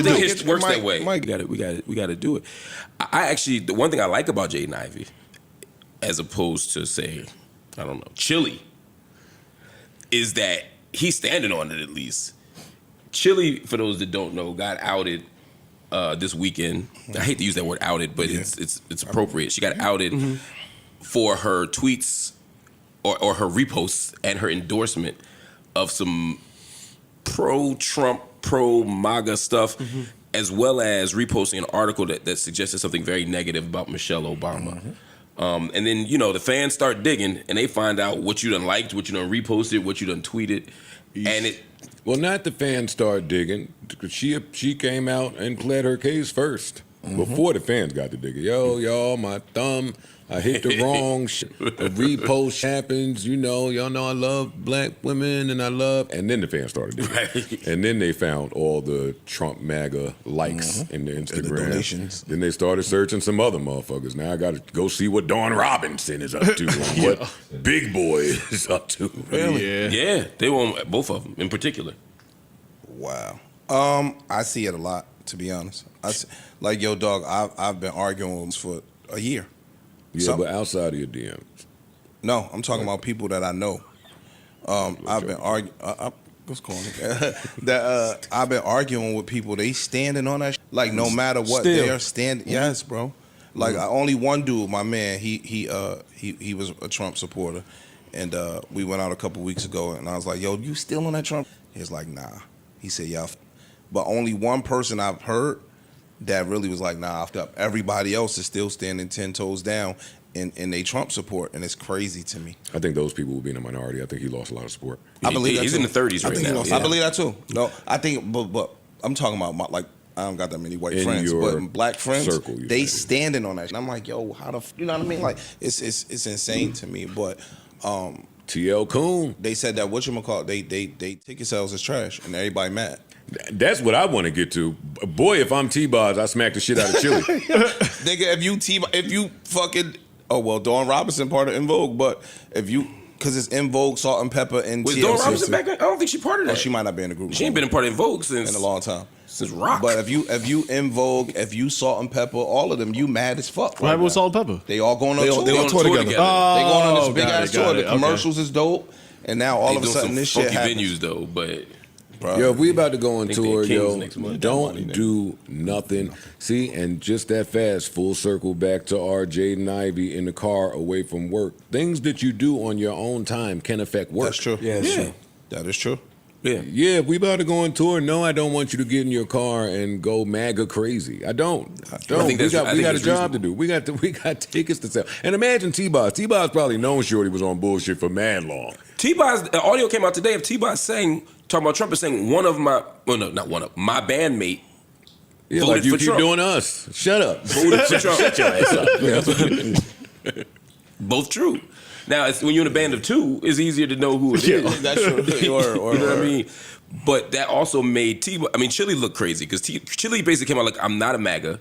usually do. It works that way. We got to do it. I actually, the one thing I like about Jaden Ivey, as opposed to say, I don't know, Chilli, is that he's standing on it at least. Chilli, for those that don't know, got outed this weekend. I hate to use that word outed, but it's appropriate. She got outed for her tweets or her reposts and her endorsement of some pro-Trump, pro-MAGA stuff, as well as reposting an article that suggested something very negative about Michelle Obama. And then, the fans start digging, and they find out what you done liked, what you done reposted, what you done tweeted, and it... Well, not the fans start digging. She came out and pled her case first, before the fans got to digging. Yo, y'all, my thumb... I hit the wrong the repost happens, y'all know I love black women and then the fans started doing it. And then they found all the Trump MAGA likes in the Instagram. And the donations. Then they started searching some other motherfuckers. Now I got to go see what Dawn Robinson is up to and what Big Boy is up to. Really? Yeah, they want both of them in particular. Wow. I see it a lot, to be honest. Yo, dog, I've been arguing with them for a year. Yeah, but outside of your DMs. No, I'm talking about people that I know. I've been arguing. What's going on? I've been arguing with people. They standing on that. Like no matter what, they are standing. Yes, bro. Like only one dude, my man. He was a Trump supporter, and we went out a couple weeks ago, and I was like, "Yo, you still on that Trump?" He's like, "Nah." He said, "Yeah," but only one person I've heard that really was like, nah, everybody else is still standing 10 toes down in they Trump support, and it's crazy to me. I think those people will be in a minority. I think he lost a lot of support. I believe he's in the 30s right now. I believe that too. No, I think, but I'm talking about I don't got that many white friends, but black friends, they standing on that. And I'm like, yo, how you know what I mean? Like, it's insane to me. But TL Coon, they said that whatchamacallit, they ticket sales is trash, and everybody mad. That's what I want to get to. Boy, if I'm T-Boz, I smack the shit out of Chilli. Nigga, if you fucking, Dawn Robinson part of En Vogue, but because it's En Vogue, Salt and Pepper, and was Dawn Robinson back then? I don't think she part of that. Oh, she might not be in the group. She ain't been a part of En Vogue in a long time. Since Rock. But if you En Vogue, if you Salt and Pepper, all of them, you mad as fuck. What happened with Salt and Pepper? They all going on tour. They on tour together. They going on this big ass tour. The commercials is dope, and now all of a sudden this shit happens. Venues though, but. Bro, yo, if we about to go on tour, don't do nothing. See, and just that fast, full circle back to our Jaden Ivey in the car away from work. Things that you do on your own time can affect work. That's true. Yeah, true. That is true. Yeah, if we about to go on tour, no, I don't want you to get in your car and go MAGA crazy. I don't. We got a job to do. We got tickets to sell. And imagine T-Boz. T-Boz probably known Shorty was on bullshit for mad long. T-Boz, the audio came out today of T-Boz talking about Trump is saying my bandmate voted you for keep Trump. Doing us. Shut up. Voted for Trump. Shut your ass up. Both true. Now, when you're in a band of two, it's easier to know who it is. That's true. You know what I mean? But that also made Chilli look crazy because Chilli basically came out like, I'm not a MAGA.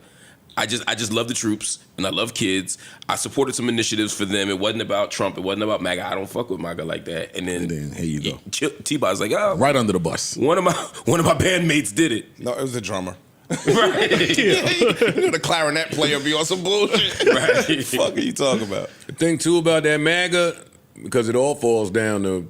I just love the troops and I love kids. I supported some initiatives for them. It wasn't about Trump. It wasn't about MAGA. I don't fuck with MAGA like that. And then here you go. T-Bob's like, oh, right under the bus. One of my bandmates did it. No, it was the drummer. Right. The clarinet player be on some bullshit. Right. Fuck are you talking about? The thing too about that MAGA, because it all falls down to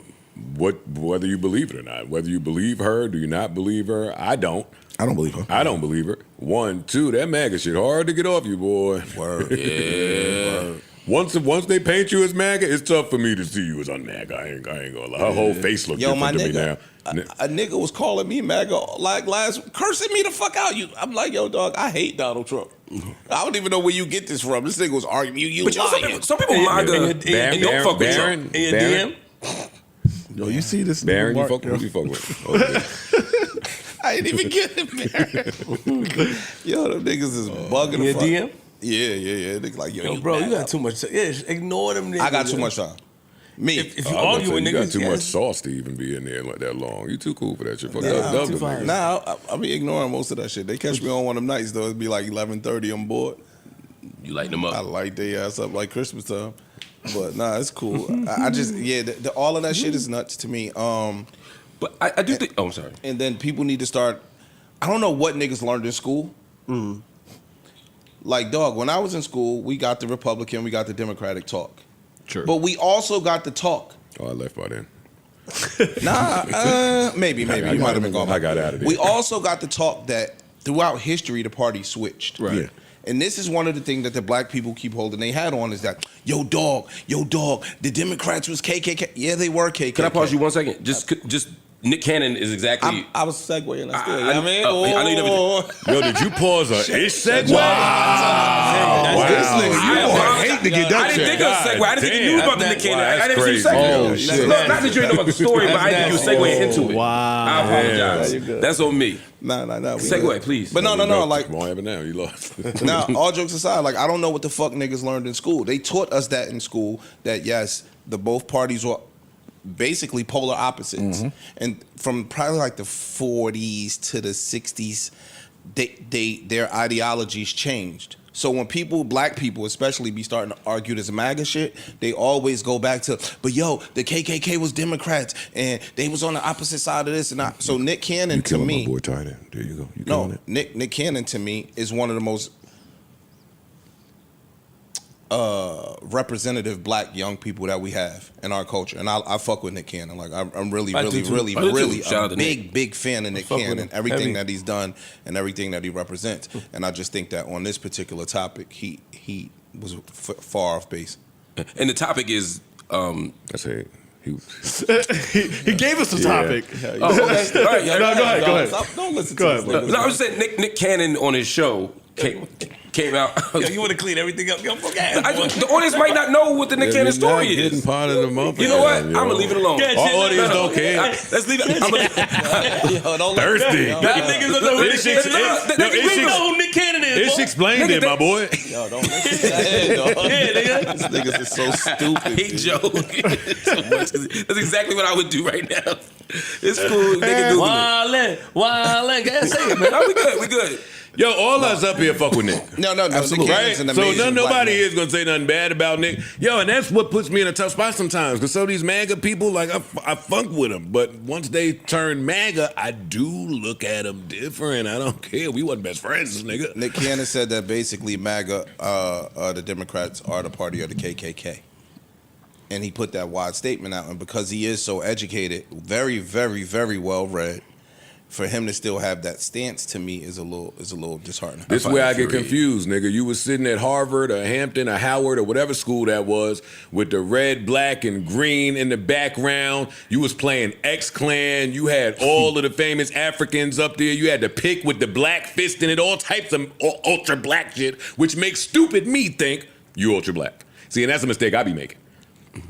whether you believe it or not. Whether you believe her, do you not believe her? I don't. I don't believe her. I don't believe her. 1, 2, that MAGA shit hard to get off you, boy. Word. Yeah. Word. Once they paint you as MAGA, it's tough for me to see you as un-MAGA. I ain't gonna lie. Her whole face looks different to me now. A nigga was calling me MAGA like cursing me the fuck out. I'm like, yo, dog, I hate Donald Trump. I don't even know where you get this from. This nigga was arguing you but lying. Some people MAGA and don't fuck with Trump. In your DM? Yo, you see this? Baron, you fuck with? Okay. I didn't even get it, man. Yo, them niggas is bugging the fuck. DM? Yeah. Niggas like, yo, bro, you got too much time. Yeah, ignore them niggas. I got too much time. Me. If you argue with niggas, you got too much sauce to even be in there like that long. You too cool for that shit. I be ignoring most of that shit. They catch me on one of them nights though. It'd be like 11:30. I'm bored. You light them up. I light their ass up like Christmas time. But nah, it's cool. I just all of that shit is nuts to me. But I do think. Oh, I'm sorry. And then people need to start I don't know what niggas learned in school. Like, dog, when I was in school, we got the Republican, we got the Democratic talk. Sure. But we also got the talk. Oh, I left by then. Maybe. You might have been gone. I got out of there. We also got the talk that throughout history, the party switched. Right. Yeah. And this is one of the things that the black people keep holding their hat on is that, yo, dog, the Democrats was KKK. Yeah, they were KKK. Can I pause you 1 second? Just Nick Cannon is exactly. I was segueing. I still, I know you never. Yo, did you pause a ish segue? Wow. This nigga, you hate to get that I didn't think of a segue. I didn't think you knew about the Nick Cannon. Wow, I didn't see you that's segue. crazy. Oh, shit. Look, not that you didn't know about the story, but I didn't think you were segueing into it. Wow. I apologize. Yeah. That's on me. No. Segue, please. But no. Like, Come on, have it now. You lost. now, all jokes aside, like, I don't know what the fuck niggas learned in school. They taught us that in school, that yes, the both parties were basically polar opposites. And from probably like the 40s to the 60s, their ideologies changed. So when black people especially, be starting to argue this MAGA shit, they always go back to, but yo, the KKK was Democrats and they was on the opposite side of this and that. So Nick Cannon to me, my boy Tyler. There you go. You no, Nick Cannon to me is one of the most representative black young people that we have in our culture, and I fuck with Nick Cannon. Like I'm really a big fan of Nick Cannon, everything that he's done and everything that he represents. And I just think that on this particular topic, he was far off base. And the topic is. That's it. He gave us the topic. Okay. All right. No, go ahead. Don't listen Go to ahead, this. No, I was saying Nick Cannon on his show came out. You want to clean everything up? Yo, The audience might not know what the Nick Cannon story Getting is. part of the motherfucker. You know what? I'm gonna leave it alone. Our audience don't care. Let's leave it. Thirsty. Y'all niggas don't know who Nick Cannon is. Nick Cannon is. It's explained it, my boy. Yo, don't listen to that, dog. This niggas is so stupid. Hey, Joe. That's exactly what I would do right now. It's cool. They can Google it. Wildin'. Go say it, man. No, we good. Yo, all us up here fuck with Nick. No. Absolutely. Nick Right? Cannon's an So amazing black nobody man. is gonna say nothing bad about Nick. Yo, and that's what puts me in a tough spot sometimes. Because some of these MAGA people, like I funk with them, but once they turn MAGA, I do look at them different. I don't care. We wasn't best friends, nigga. Nick Cannon said that basically MAGA, the Democrats are the party of the KKK. And he put that wide statement out. And because he is so educated, very, very, very well read, for him to still have that stance to me is a little disheartening. This is where I get confused, nigga. You was sitting at Harvard or Hampton or Howard or whatever school that was with the red, black, and green in the background. You was playing X-Clan. You had all of the famous Africans up there. You had the pick with the black fist in it, all types of ultra black shit, which makes stupid me think you ultra black. See, and that's a mistake I be making.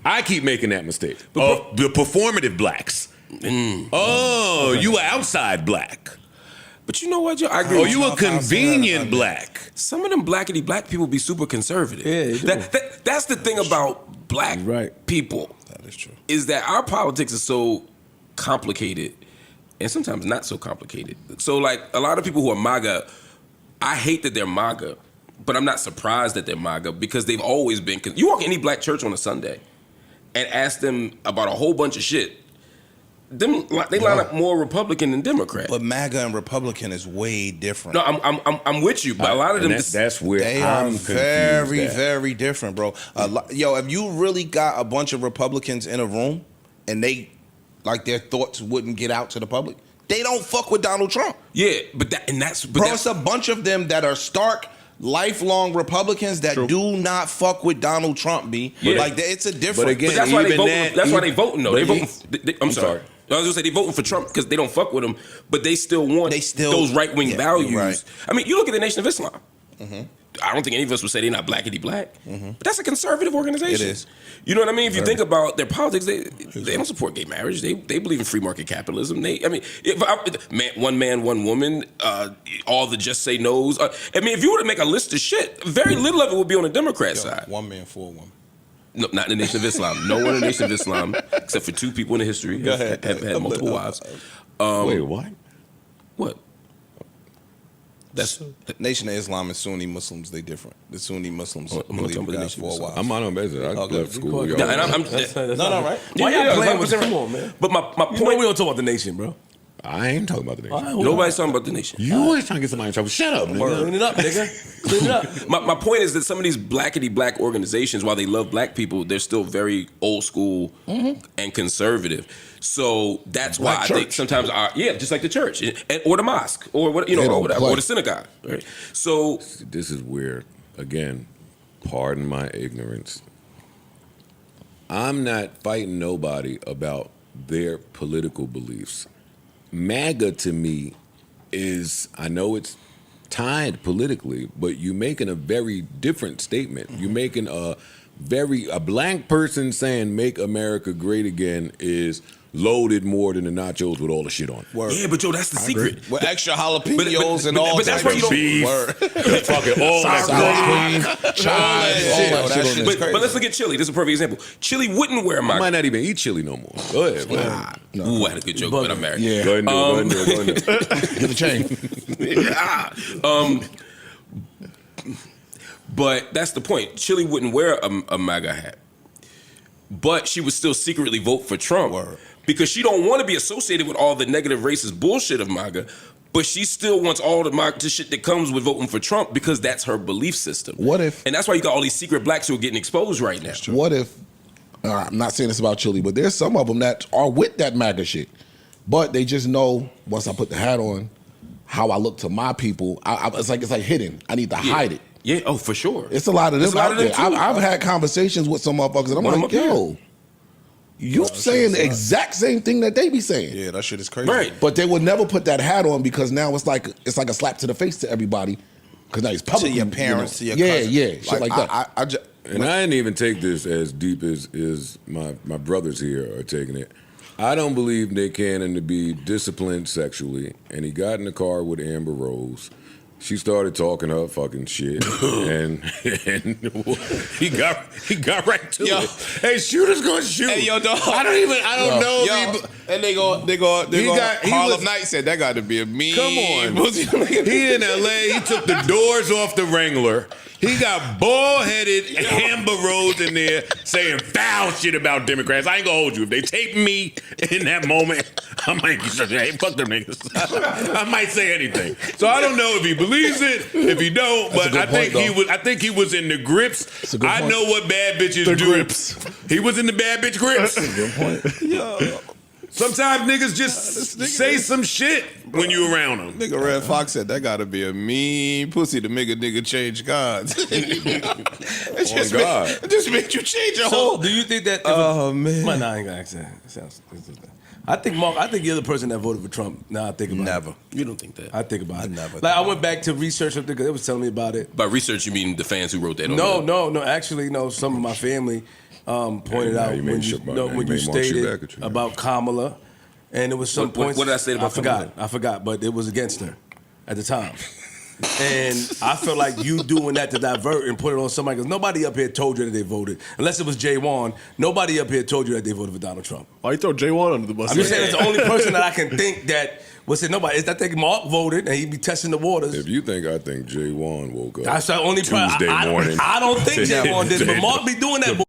I keep making that mistake of the performative blacks. Oh, you were outside black. But you know what, Joe? I agree. Oh, with you a convenient black. Some of them blackity black people be super conservative. Yeah, they do. That's the thing about black people. That is true. Is that our politics is so complicated and sometimes not so complicated. So like a lot of people who are MAGA, I hate that they're MAGA, but I'm not surprised that they're MAGA because they've always been. You walk in any black church on a Sunday and ask them about a whole bunch of shit. They line up more Republican than Democrat. But MAGA and Republican is way different. No, I'm with you, but a lot of them. That's where They I'm are confused very, at. very different, bro. Yo, if you really got a bunch of Republicans in a room and they, like, their thoughts wouldn't get out to the public, they don't fuck with Donald Trump. Yeah, but that's It's a bunch of them that are stark, lifelong Republicans that do not fuck with Donald Trump. Yeah. Like, it's a difference. But again, But that's why they even voting. that- That's why they voting though. but They he- voting. I'm sorry. I was gonna say they voting for Trump because they don't fuck with him, but they still want those right wing values. right. I mean, you look at the Nation of Islam. I don't think any of us would say they're not blackity black, but that's a conservative organization. It is. You know what I mean? If you think about their politics, they don't support gay marriage. They believe in free market capitalism. One man, one woman. All the just say no's. I mean, if you were to make a list of shit, very little of it would be on the Democrat side. One man for a woman. No, not in the Nation of Islam. No one in the Nation of Islam, except for two people in the history, have had multiple wives. Wait, what? What? That's Nation of Islam and Sunni Muslims, they different. The Sunni Muslims I'm gonna believe talk about the God Nation of for a Islam. while. I'm on business. I Okay. left school. and y'all. I'm That's No, right? Why y'all playing with 100% us? Come on, man. But my You know point. we don't talk about the nation, bro. I ain't talking about the nation. Nobody's talking about the nation. You always trying to get somebody in trouble. Shut up, nigga. Clean it up, nigga. Clean it up. My point is that some of these black organizations, while they love black people, they're still very old school and conservative. So that's why I think sometimes just like the church or the mosque or what or whatever, or the synagogue. Right? So this is where, again, pardon my ignorance. I'm not fighting nobody about their political beliefs. MAGA to me is, I know it's tied politically, but you're making a very different statement. You're making a blank person saying "Make America Great Again" is loaded more than the nachos with all the shit on it. Word. Yeah, but that's the secret. With extra jalapenos and all but that's why you don't beef, fucking all that chives. But let's look at Chilli. This is a perfect example. Chilli wouldn't wear I MAGA. might not even eat chili no more. Go ahead. Ooh, I had a good joke, but I'm married. Yeah. Go ahead and do it. Get the chain. But that's the point. Chilli wouldn't wear a MAGA hat, but she would still secretly vote for Trump because she don't want to be associated with all the negative racist bullshit of MAGA. But she still wants all the MAGA shit that comes with voting for Trump because that's her belief system. What if? And that's why you got all these secret blacks who are getting exposed right now. What if? I'm not saying this about Chilli, but there's some of them that are with that MAGA shit, but they just know once I put the hat on, how I look to my people. It's like hidden. I need to hide it. Yeah, oh, for sure. It's a lot of them out there. I've had conversations with some motherfuckers, and I'm like, yo, you saying the exact same thing that they be saying. Yeah, that shit is crazy. Right. But they would never put that hat on because now it's like a slap to the face to everybody. Because now he's public. To your parents, to your cousins. cousins. Yeah, shit like that. I didn't even take this as deep as my brothers here are taking it. I don't believe Nick Cannon to be disciplined sexually, and he got in the car with Amber Rose. She started talking her fucking shit, and he got right to it. Hey, shooters gonna shoot. Hey, yo, dog. I don't know. And they go. Harlem Knight said that got to be a mean. Come on. He in L.A. He took the doors off the Wrangler. He got bald-headed Amber Rose in there saying foul shit about Democrats. I ain't gonna hold you. If they tape me in that moment, I might say, hey, fuck them niggas. I might say anything. So I don't know if he believes it, if he don't, but I think he was in the grips. I know what bad bitches do. Grips. He was in the bad bitch grips. That's a good point. Yo. Sometimes niggas just say some shit when you around them. Nigga Red Fox said that gotta be a mean pussy to make a nigga change gods. It just make you change your whole. Do you think that? Man. Man, I ain't gonna ask that. I think you're the person that voted for Trump. Now I think about it. Never. You don't think that? I think about it. Never. Like I went back to research something because they was telling me about it. By research, you mean the fans who wrote that? No. Actually, no. Some of my family pointed out when you stated about Kamala, and it was some points. What did I say about Kamala? I forgot, but it was against her at the time. And I feel like you doing that to divert and put it on somebody because nobody up here told you that they voted. Unless it was Jay Wan, nobody up here told you that they voted for Donald Trump. Why you throw Jay Wan under the bus? I'm just saying it's the only person that I can think that was saying nobody. I think Mark voted and he'd be testing the waters. If you think I think Jay Wan woke up That's the only Tuesday morning. I don't think Jay Wan did, but Mark be doing that.